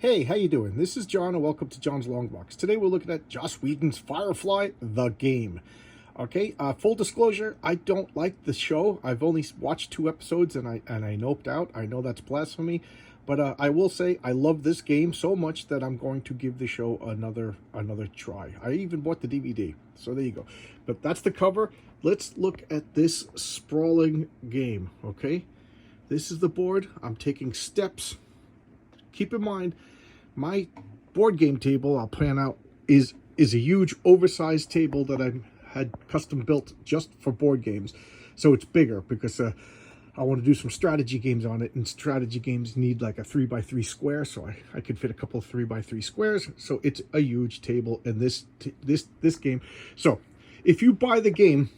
Hey, how you doing? This is John, and welcome to John's Long Box. Today we're looking at Joss Whedon's Firefly the Game. Okay, full disclosure, I don't like the show. I've only watched 2 episodes, and I noped out. I know that's blasphemy, but I will say I love this game so much that I'm going to give the show another try. I even bought the DVD, so there you go. But that's the cover. Let's look at this sprawling game. Okay, this is the board. I'm taking steps. Keep in mind, my board game table I'll plan out is a huge oversized table that I had custom built just for board games. So it's bigger because I want to do some strategy games on it, and strategy games need like a 3x3 square, so I could fit a couple of 3x3 squares. So it's a huge table in this game. So if you buy the game,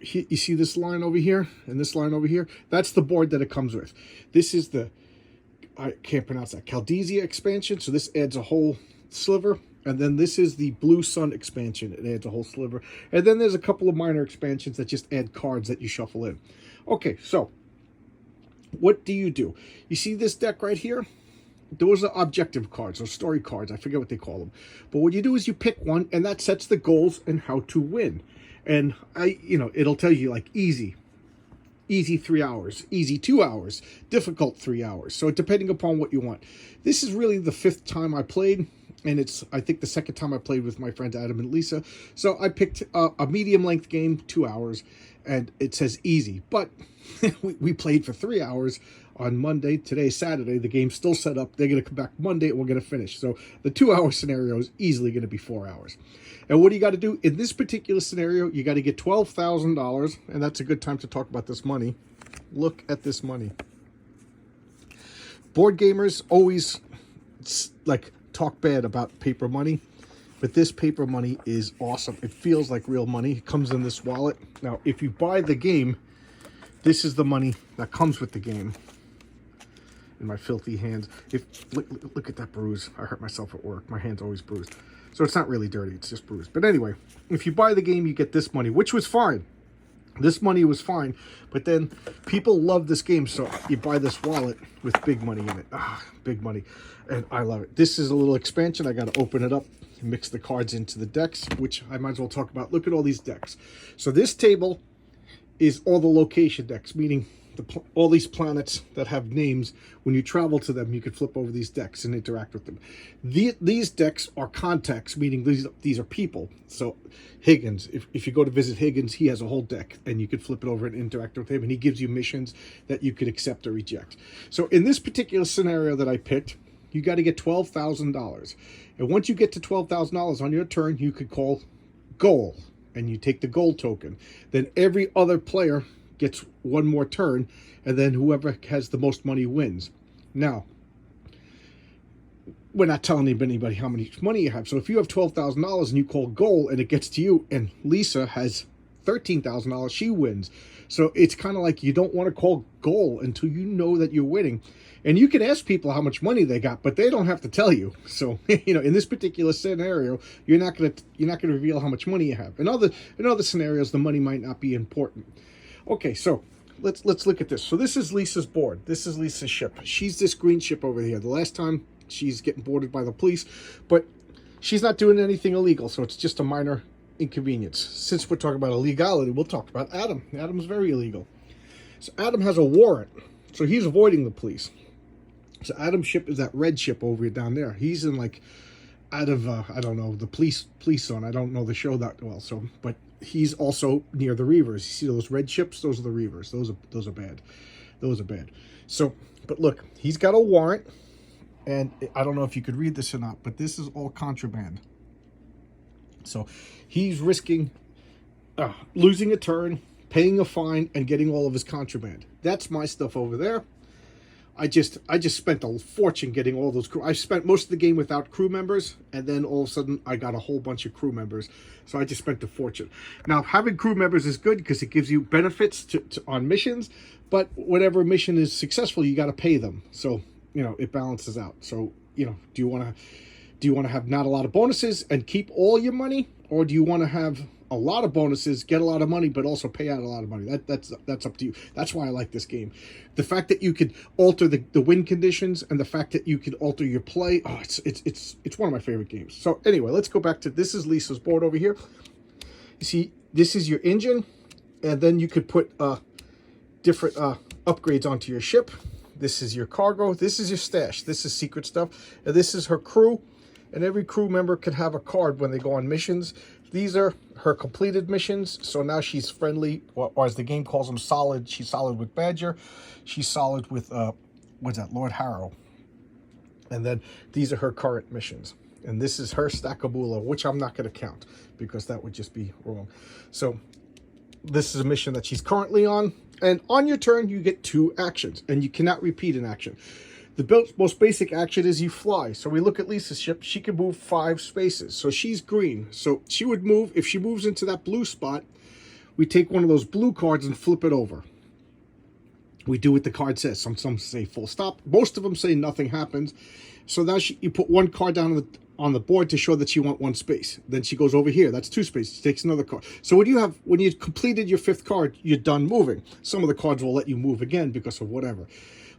you see this line over here and this line over here, that's the board that it comes with. This is the, I can't pronounce that, Chaldesia expansion, so this adds a whole sliver. And then this is the Blue Sun expansion. It adds a whole sliver. And then there's a couple of minor expansions that just add cards that you shuffle in. Okay, so what do? You see this deck right here? Those are objective cards, or story cards. I forget what they call them. But what you do is you pick one, and that sets the goals and how to win. And it'll tell you like easy 3 hours, easy 2 hours, difficult 3 hours. So depending upon what you want. This is really the 5th time I played, and it's, I think, the 2nd time I played with my friends Adam and Lisa. So I picked a medium length game, 2 hours, and it says easy. But we played for 3 hours on Monday. Today's Saturday. The game's still set up. They're going to come back Monday, and we're going to finish. So the 2-hour scenario is easily going to be 4 hours. And what do you got to do? In this particular scenario, you got to get $12,000, and that's a good time to talk about this money. Look at this money. Board gamers always like talk bad about paper money, but this paper money is awesome. It feels like real money. It comes in this wallet. Now, if you buy the game, this is the money that comes with the game. In my filthy hands. Look at that bruise. I hurt myself at work. My hand's always bruised. So it's not really dirty. It's just bruised. But anyway, if you buy the game, you get this money, which was fine. This money was fine. But then people love this game, so you buy this wallet with big money in it. Big money. And I love it. This is a little expansion. I got to open it up and mix the cards into the decks, which I might as well talk about. Look at all these decks. So this table is all the location decks, meaning all these planets that have names. When you travel to them, you could flip over these decks and interact with them. These decks are contacts, meaning these are people. So Higgins, if you go to visit Higgins, he has a whole deck, and you could flip it over and interact with him, and he gives you missions that you could accept or reject. So in this particular scenario that I picked, you got to get $12,000. And once you get to $12,000 on your turn, you could call goal, and you take the gold token. Then every other player gets one more turn, and then whoever has the most money wins. Now, we're not telling anybody how much money you have. So if you have $12,000 and you call goal and it gets to you, and Lisa has $13,000, she wins. So it's kind of like you don't want to call goal until you know that you're winning. And you can ask people how much money they got, but they don't have to tell you. So, in this particular scenario, you're not going to reveal how much money you have. In other scenarios, the money might not be important. Okay, so let's look at this. So this is Lisa's board. This is Lisa's ship. She's this green ship over here. The last time she's getting boarded by the police, but she's not doing anything illegal, so it's just a minor inconvenience. Since we're talking about illegality, we'll talk about Adam. Adam's very illegal. So Adam has a warrant, so he's avoiding the police. So Adam's ship is that red ship over down there. He's in like out of I don't know, the police zone. I don't know the show that well, so but he's also near the Reavers. You see those red ships? Those are the Reavers. Those are bad. Those are bad. So, but look, he's got a warrant, and I don't know if you could read this or not, but this is all contraband. So he's risking losing a turn, paying a fine, and getting all of his contraband. That's my stuff over there. I just spent a fortune getting all those crew. I spent most of the game without crew members, and then all of a sudden I got a whole bunch of crew members. So I just spent a fortune. Now, having crew members is good because it gives you benefits on missions, but whatever mission is successful, you got to pay them. So, it balances out. So, do you want to have not a lot of bonuses and keep all your money, or do you want to have a lot of bonuses, get a lot of money, but also pay out a lot of money. That's up to you. That's why I like this game. The fact that you could alter the win conditions and the fact that you could alter your play. Oh, it's one of my favorite games. So anyway, let's go back to, this is Lisa's board over here. You see, this is your engine, and then you could put different upgrades onto your ship. This is your cargo. This is your stash. This is secret stuff. And this is her crew. And every crew member can have a card when they go on missions. These are her completed missions. So now she's friendly, or as the game calls them, solid. She's solid with Badger. She's solid with, what's that, Lord Harrow. And then these are her current missions. And this is her Stackabula, which I'm not going to count because that would just be wrong. So this is a mission that she's currently on. And on your turn, you get 2 actions. And you cannot repeat an action. The most basic action is you fly. So we look at Lisa's ship. She can move 5 spaces. So she's green. So she would move. If she moves into that blue spot, we take one of those blue cards and flip it over. We do what the card says. Some say full stop. Most of them say nothing happens. So now you put 1 card down on the board to show that you want 1 space. Then she goes over here. That's 2 spaces. She takes another card. So when you completed your 5th card, you're done moving. Some of the cards will let you move again because of whatever.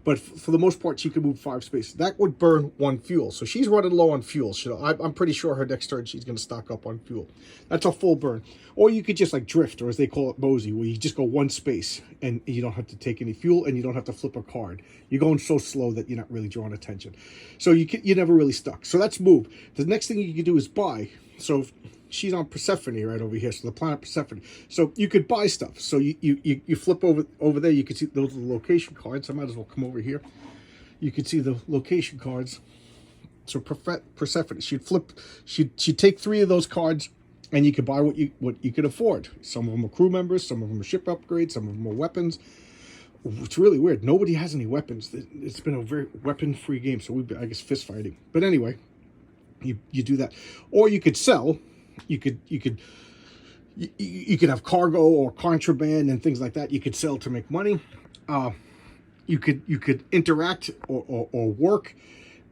But for the most part, she can move 5 spaces. That would burn 1 fuel. So she's running low on fuel. I'm pretty sure her next turn she's going to stock up on fuel. That's a full burn. Or you could just like drift, or as they call it, mosey, where you just go 1 space and you don't have to take any fuel and you don't have to flip a card. You're going so slow that you're not really drawing attention. So you're never really stuck. So that's move. The next thing you can do is buy. So she's on Persephone right over here, so the planet Persephone. So you could buy stuff. So you flip over there. You can see those are the location cards. I might as well come over here. You can see the location cards. So Persephone, she'd take 3 of those cards, and you could buy what you could afford. Some of them are crew members, some of them are ship upgrades, some of them are weapons. It's really weird. Nobody has any weapons. It's been a very weapon-free game, so I guess fist fighting. But anyway, you do that, or you could sell. You could have cargo or contraband and things like that. You could sell to make money. You could interact or work.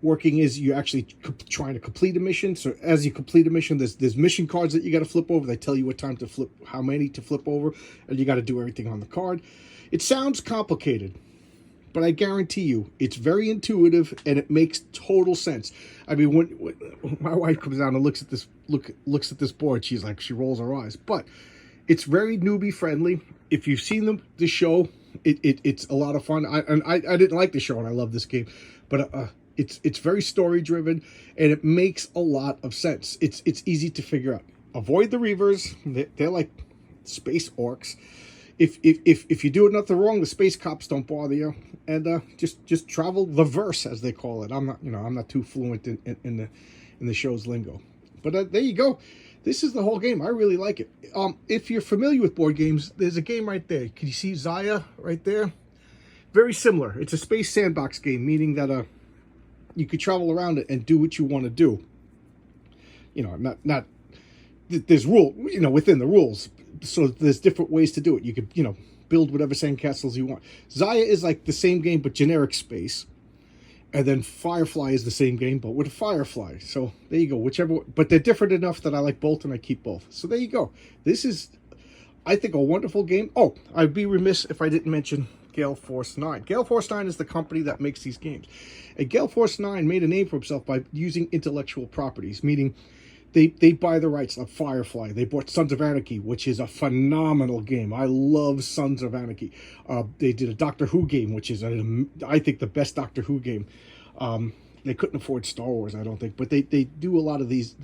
Working is you actually trying to complete a mission. So as you complete a mission, there's mission cards that you got to flip over. They tell you what time to flip, how many to flip over, and you got to do everything on the card. It sounds complicated, but I guarantee you, it's very intuitive and it makes total sense. I mean, when my wife comes down and looks at this board, she rolls her eyes. But it's very newbie friendly. If you've seen the show, it's a lot of fun. I didn't like the show and I love this game, but it's very story driven and it makes a lot of sense. It's easy to figure out. Avoid the Reavers. They're like space orcs. If you do nothing wrong, the space cops don't bother you, and just travel the verse, as they call it. I'm not too fluent in the show's lingo, but there you go. This is the whole game. I really like it. If you're familiar with board games, there's a game right there. Can you see Zaya right there? Very similar. It's a space sandbox game, meaning that you could travel around it and do what you want to do. Not there's within the rules. So there's different ways to do it. You could, build whatever sandcastles you want. Zaya is like the same game, but generic space. And then Firefly is the same game, but with a Firefly. So there you go. Whichever, but they're different enough that I like both and I keep both. So there you go. This is, I think, a wonderful game. Oh, I'd be remiss if I didn't mention Gale Force 9. Gale Force 9 is the company that makes these games. And Gale Force 9 made a name for himself by using intellectual properties, meaning they buy the rights of Firefly. They bought Sons of Anarchy, which is a phenomenal game. I love Sons of Anarchy. They did a Doctor Who game, which is, I think, the best Doctor Who game. They couldn't afford Star Wars, I don't think, but they do a lot of these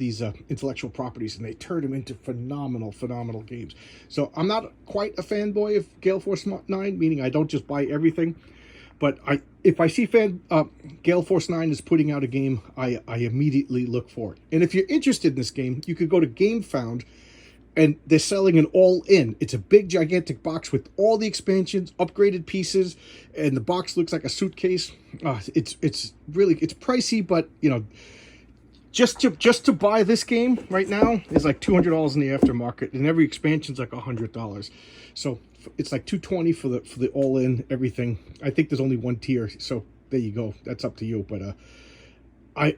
intellectual properties, and they turn them into phenomenal games. So I'm not quite a fanboy of Gale Force 9, meaning I don't just buy everything. But if I see Gale Force 9 is putting out a game, I immediately look for it. And if you're interested in this game, you could go to GameFound, and they're selling an all-in. It's a big, gigantic box with all the expansions, upgraded pieces, and the box looks like a suitcase. It's really pricey, but just to buy this game right now is like $200 in the aftermarket, and every expansion's like $100. So it's like $220 for the all-in everything. I think there's only one tier, so there you go. That's up to you, but I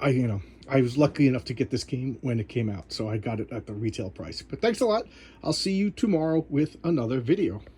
was lucky enough to get this game when it came out, so I got it at the retail price. But thanks a lot. I'll see you tomorrow with another video.